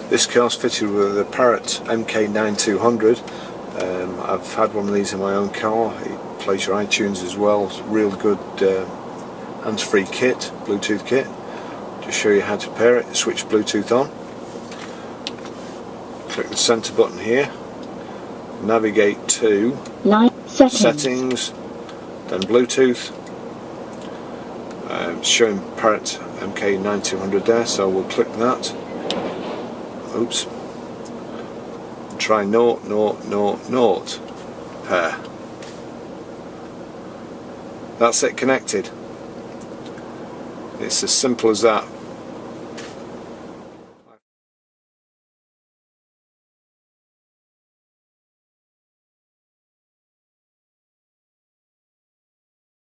This car's fitted with a Parrot MK9200. I've had one of these in my own car. It plays your iTunes as well. It's a real good hands-free kit, Bluetooth kit. Just show you how to pair it. Switch Bluetooth on. Click the centre button here. Navigate to settings, then Bluetooth. It's showing Parrot MK9200 there, so we'll click that. Oops. Try 0, 0, 0, 0 pair. That's it connected. It's as simple as that.